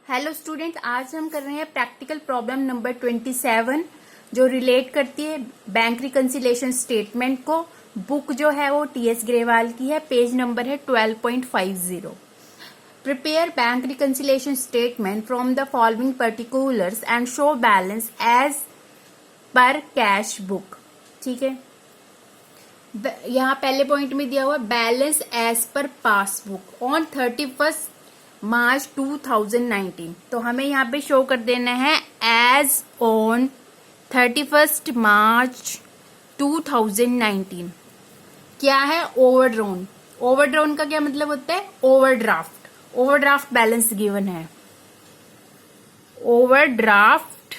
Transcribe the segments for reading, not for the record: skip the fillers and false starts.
Hello student, आज हम कर रहे हैं प्रैक्टिकल प्रॉब्लम नंबर 27 जो रिलेट करती है बैंक रिकंसिलेशन स्टेटमेंट को। बुक जो है वो टीएस ग्रेवाल की है, पेज नंबर है 12.50। Prepare bank reconciliation statement from the following particulars and show balance as per cash book. ठीक है, यहाँ पहले पॉइंट में दिया हुआ balance as per passbook on 31 March 2019। तो हमें यहाँ पे शो कर देना है एज ऑन 31 मार्च 2019। क्या है? ओवरड्रॉन। ओवरड्रॉन का क्या मतलब होता है? ओवरड्राफ्ट। ओवरड्राफ्ट बैलेंस गिवन है। Overdraft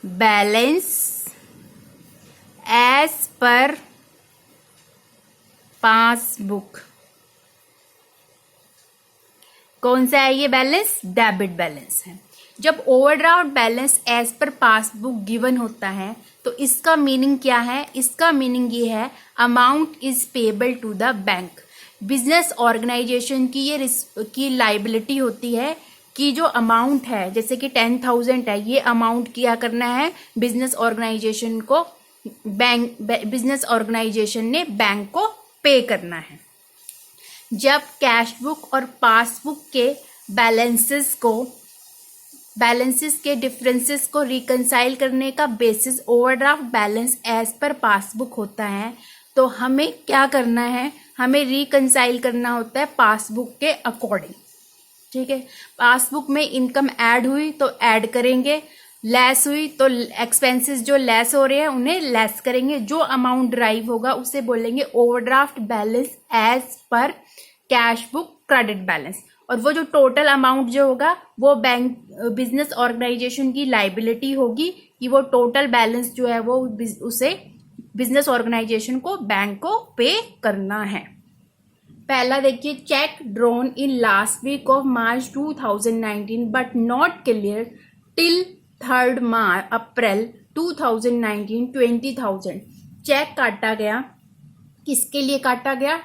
balance as per passbook. कौन सा है ये बैलेंस? डेबिट बैलेंस है। जब overdraft balance as per passbook given होता है तो इसका मीनिंग क्या है? इसका मीनिंग ये है amount is payable to the bank. Business organisation की ये की लाइबिलिटी होती है कि जो अमाउंट है, जैसे कि 10,000 है, ये अमाउंट क्या करना है बिजनेस ऑर्गेनाइजेशन को, बिजनेस ऑर्गेनाइजेशन ने बैंक को पे करना है। जब कैश बुक और पासबुक के बैलेंसेस के डिफरेंसेस को रिकंसाइल करने का basis overdraft balance as per passbook होता है, तो हमें क्या करना है? हमें रिकंसाइल करना होता है पासबुक के अकॉर्डिंग। ठीक है, पासबुक में इनकम ऐड हुई तो ऐड करेंगे, लेस हुई तो एक्सपेंसेस जो लेस हो रहे हैं उन्हें लेस करेंगे। जो अमाउंट ड्राइव होगा उसे बोलेंगे overdraft balance as per cash book credit balance. और वो जो टोटल अमाउंट जो होगा वो बैंक बिजनेस ऑर्गेनाइजेशन की लाइबिलिटी होगी कि वो टोटल बैलेंस जो है वो उसे बिजनेस ऑर्गेनाइजेशन को, बैंक को पे करना है। पहला देखिए, cheque drawn in last week of March 2019 but not clear till 3 April 2019 20,000। Cheque काटा गया, किसके लिए काटा गया?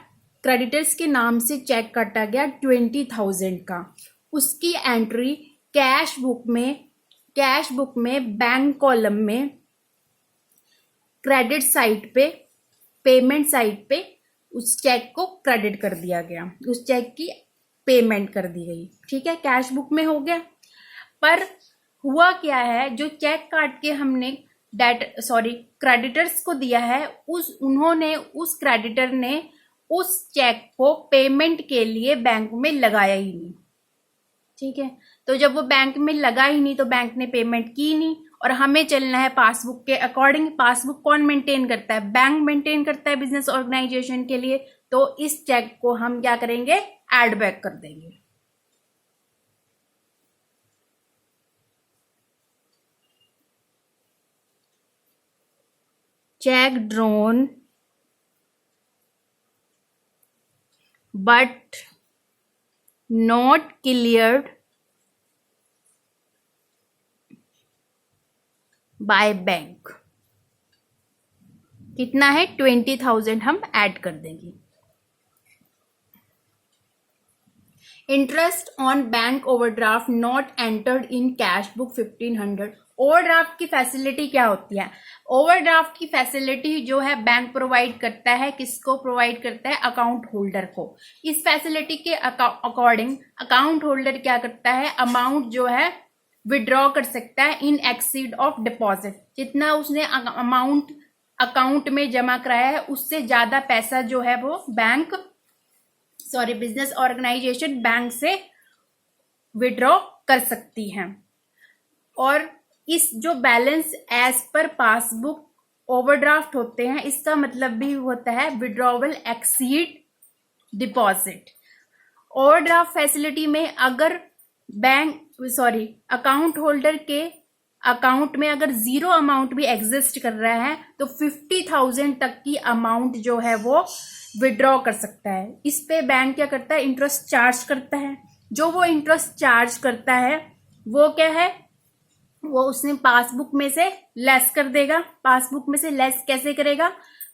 क्रेडिटर्स के नाम से चेक काटा गया 20,000 का। उसकी एंट्री कैश बुक में बैंक कॉलम में क्रेडिट साइड पे, पेमेंट साइड पे उस चेक को क्रेडिट कर दिया गया, उस चेक की पेमेंट कर दी गई। ठीक है, कैश बुक में हो गया। पर हुआ क्या है, जो चेक काट के हमने क्रेडिटर्स को दिया है, उस क्रेडिटर ने उस चेक को पेमेंट के लिए बैंक में लगाया ही नहीं। ठीक है, तो जब वो बैंक में लगा ही नहीं तो बैंक ने पेमेंट की नहीं, और हमें चलना है पासबुक के अकॉर्डिंग। पासबुक कौन मेंटेन करता है? बैंक मेंटेन करता है बिजनेस ऑर्गेनाइजेशन के लिए। तो इस चेक को हम क्या करेंगे? एड बैक कर देंगे। Check drawn but not cleared by bank. कितना है? 20,000 हम ऐड कर देंगे। Interest on bank overdraft not entered in cash book 1,500। Overdraft की फैसिलिटी क्या होती है? ओवरड्राफ्ट की फैसिलिटी जो है बैंक प्रोवाइड करता है, किसको प्रोवाइड करता है? अकाउंट होल्डर को। इस फैसिलिटी के अकॉर्डिंग अकाउंट होल्डर क्या करता है? अमाउंट जो है विड्रॉ कर सकता है इन एक्सीड ऑफ डिपॉजिट। जितना उसने अमाउंट अकाउंट में जमा कराया है उससे ज्यादा पैसा जो है वो बिजनेस ऑर्गेनाइजेशन बैंक से विड्रॉ कर सकती है। और इस जो balance as per passbook overdraft होते हैं, इसका मतलब भी होता है withdrawal exceed deposit. Overdraft facility में अगर अकाउंट होल्डर के अकाउंट में अगर जीरो अमाउंट भी एग्जिस्ट कर रहा है तो 50,000 तक की अमाउंट जो है वो विड्रॉ कर सकता है। इस पे बैंक क्या करता है? इंटरेस्ट चार्ज करता है। जो वो इंटरेस्ट चार्ज करता है वो क्या है? वो उसने पासबुक में से लेस कर देगा। पासबुक में से लेस कैसे करेगा?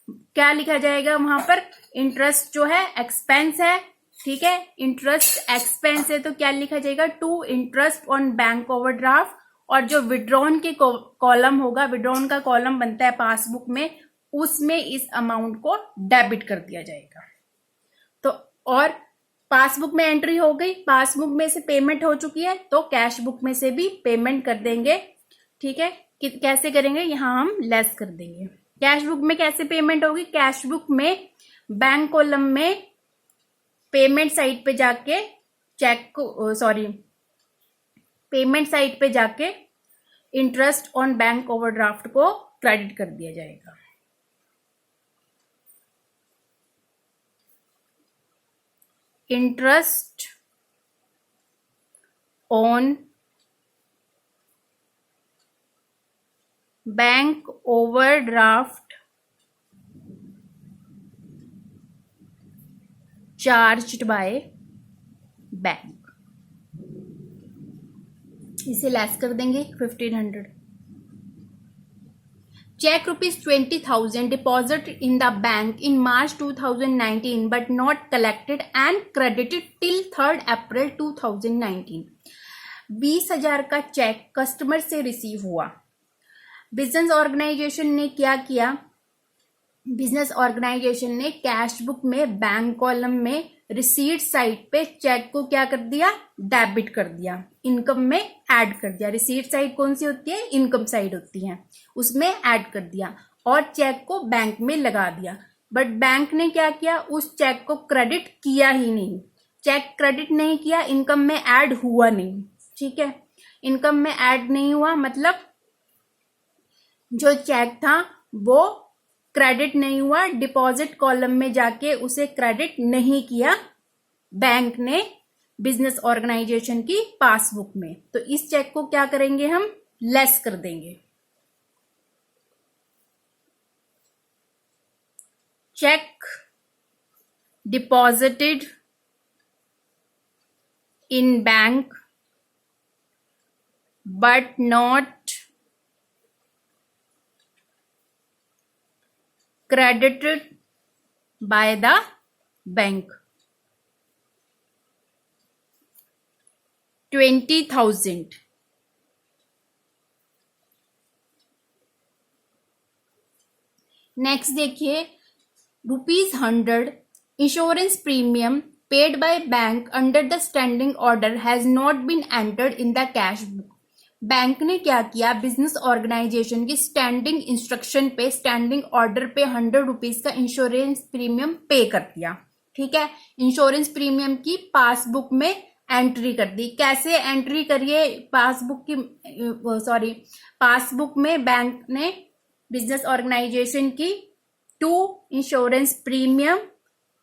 क्या लिखा जाएगा वहां पर? इंटरेस्ट जो है एक्सपेंस है, ठीक है। इंटरेस्ट एक्सपेंस है तो क्या लिखा जाएगा, to interest on bank overdraft, और जो विड्रॉन के कॉलम होगा, विड्रॉन का कॉलम बनता है पासबुक में, उसमें इस अमाउंट को डेबिट कर दिया जाएगा। तो और पासबुक में एंट्री हो गई, पासबुक में से पेमेंट हो चुकी है, तो कैश बुक में से भी पेमेंट कर देंगे। ठीक है, कैसे करेंगे, यहां हम लेस कर देंगे। कैश बुक में कैसे पेमेंट होगी, कैश बुक में बैंक कॉलम में पेमेंट साइट पे जाके चेक को पेमेंट साइट पे जाके इंटरेस्ट ऑन बैंक ओवरड्राफ्ट को क्रेडिट कर दिया जाएगा। Interest on bank overdraft charged by bank, इसे लेस कर देंगे 1500। Cheque ₹20,000 deposit in the bank in March 2019 but not collected and credited till 3 April 2019। 20,000 का चेक कस्टमर से रिसीव हुआ। बिजनेस ऑर्गेनाइजेशन ने क्या किया, बिजनेस ऑर्गेनाइजेशन ने कैश बुक में बैंक कॉलम में रिसीट साइड पे चेक को क्या कर दिया, डेबिट कर दिया, इनकम में ऐड कर दिया। रिसीट साइड कौन सी होती है, इनकम साइड होती है, उसमें ऐड कर दिया और चेक को बैंक में लगा दिया। बट बैंक ने क्या किया, उस चेक को क्रेडिट किया ही नहीं, चेक क्रेडिट नहीं किया, इनकम में ऐड हुआ नहीं। ठीक है, इनकम में ऐड नहीं हुआ मतलब जो चेक था वो क्रेडिट नहीं हुआ, डिपॉजिट कॉलम में जाके उसे क्रेडिट नहीं किया बैंक ने बिजनेस ऑर्गेनाइजेशन की पासबुक में। तो इस चेक को क्या करेंगे, हम लेस कर देंगे। Cheque deposited in bank but not credited by the bank, 20,000। Next देखिए, ₹100 insurance premium paid by bank under the standing order has not been entered in the cash book. Bank ने क्या किया, बिजनेस ऑर्गेनाइजेशन की standing instruction पे, standing order पे ₹100 का insurance premium पे कर दिया। ठीक है, इंश्योरेंस प्रीमियम की पासबुक में एंट्री कर दी। कैसे एंट्री करिए पासबुक की, पासबुक में बैंक ने बिजनेस ऑर्गेनाइजेशन की टू इंश्योरेंस प्रीमियम,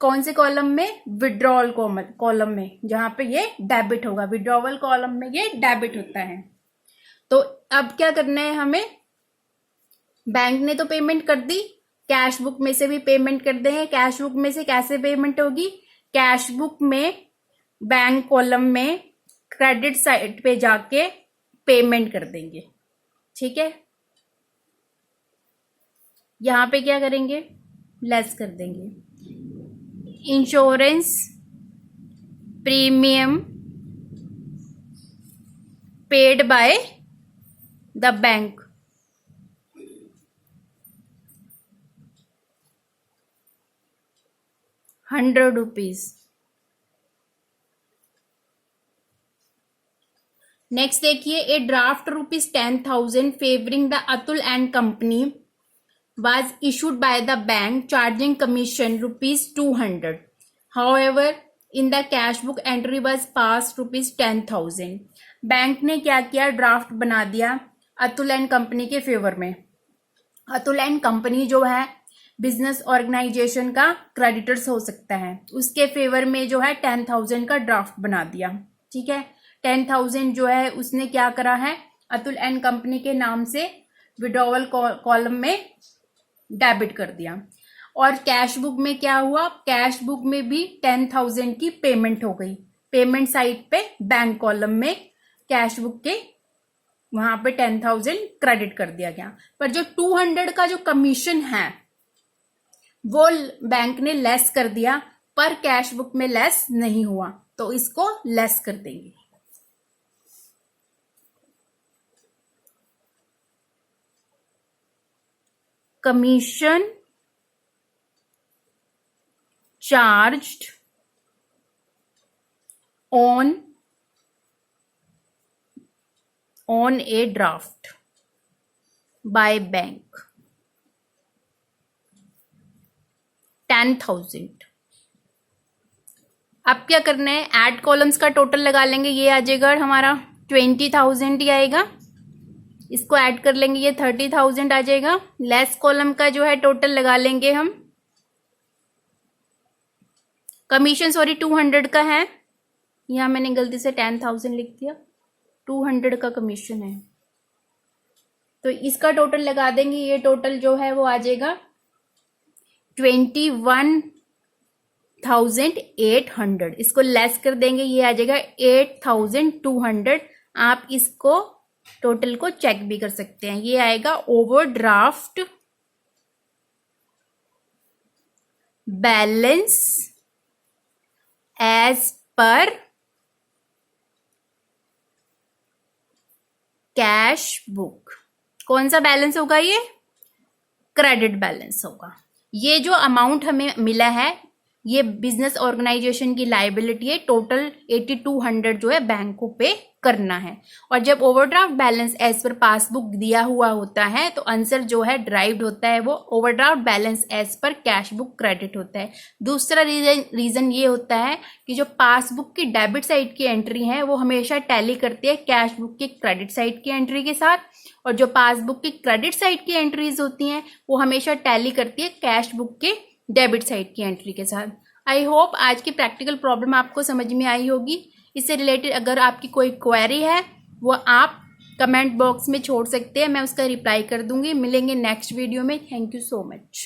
कौन से कॉलम में, विड्रॉवल कॉलम में, जहां पे ये डेबिट होगा, विड्रॉवल कॉलम में ये डेबिट होता है। तो अब क्या करना है हमें, बैंक ने तो पेमेंट कर दी, कैश बुक में से भी पेमेंट कर देंगे। कैश बुक में से कैसे पेमेंट होगी, कैश बुक में बैंक कॉलम में क्रेडिट साइड पे जाके पेमेंट कर देंगे। ठीक है, यहां पे क्या करेंगे, लेस कर देंगे। Insurance premium paid by the bank, ₹100। Next देखिए, a draft ₹10,000 favouring the Atul and company was issued by the bank charging commission ₹200. However, in the cash book entry was passed ₹10,000. Bank ने क्या किया, ड्राफ्ट बना दिया Atul and company के favour में। Atul and company जो है बिजनेस ऑर्गेनाइजेशन का क्रेडिटर्स हो सकता है, उसके फेवर में जो है 10,000 का ड्राफ्ट बना दिया। ठीक है, 10,000 जो है उसने क्या करा है, अतुल एंड कंपनी के नाम से विड्रॉवल कॉलम में डेबिट कर दिया। और कैश बुक में क्या हुआ, कैश बुक में भी 10,000 की पेमेंट हो गई। पेमेंट साइड पे बैंक कॉलम में कैश बुक के वहां पे 10,000 क्रेडिट कर दिया गया। पर जो 200 का जो कमीशन है वो बैंक ने लेस कर दिया, पर कैश बुक में लेस नहीं हुआ, तो इसको लेस कर देंगे। Commission charged on a draft by bank 10,000। अब क्या करना है, ऐड कॉलम्स का टोटल लगा लेंगे, ये आ जाएगा हमारा 20,000 ही आएगा, इसको ऐड कर लेंगे, ये 30,000 आ जाएगा। लेस कॉलम का जो है टोटल लगा लेंगे हम, कमीशन 200 का है, यहाँ मैंने गलती से 10,000 लिख दिया, 200 का कमीशन है, तो इसका टोटल लगा देंगे, ये टोटल जो है वो आ जाएगा 21,800। इसको लेस कर देंगे, ये आ जाएगा 8,200। आप इसको टोटल को चेक भी कर सकते हैं, ये आएगा overdraft balance as per cash book. कौन सा बैलेंस होगा, ये क्रेडिट बैलेंस होगा। ये जो अमाउंट हमें मिला है ये बिजनेस ऑर्गेनाइजेशन की लायबिलिटी है, टोटल 8,200 जो है बैंक को पे करना है। और जब overdraft balance as per passbook दिया हुआ होता है तो आंसर जो है ड्राइव्ड होता है वो overdraft balance as per cash book credit होता है। दूसरा रीजन ये होता है कि जो पासबुक की डेबिट साइड की एंट्री है वो हमेशा टैली करती है कैश बुक की क्रेडिट साइड की एंट्री के साथ, और जो पासबुक की क्रेडिट साइड की एंट्रीज होती हैं वो हमेशा टैली करती है कैश बुक के डेबिट साइड की एंट्री के साथ। आई होप आज की प्रैक्टिकल प्रॉब्लम आपको समझ में आई होगी। इससे रिलेटेड अगर आपकी कोई क्वेरी है वो आप कमेंट बॉक्स में छोड़ सकते हैं, मैं उसका रिप्लाई कर दूंगी। मिलेंगे नेक्स्ट वीडियो में। Thank you so much.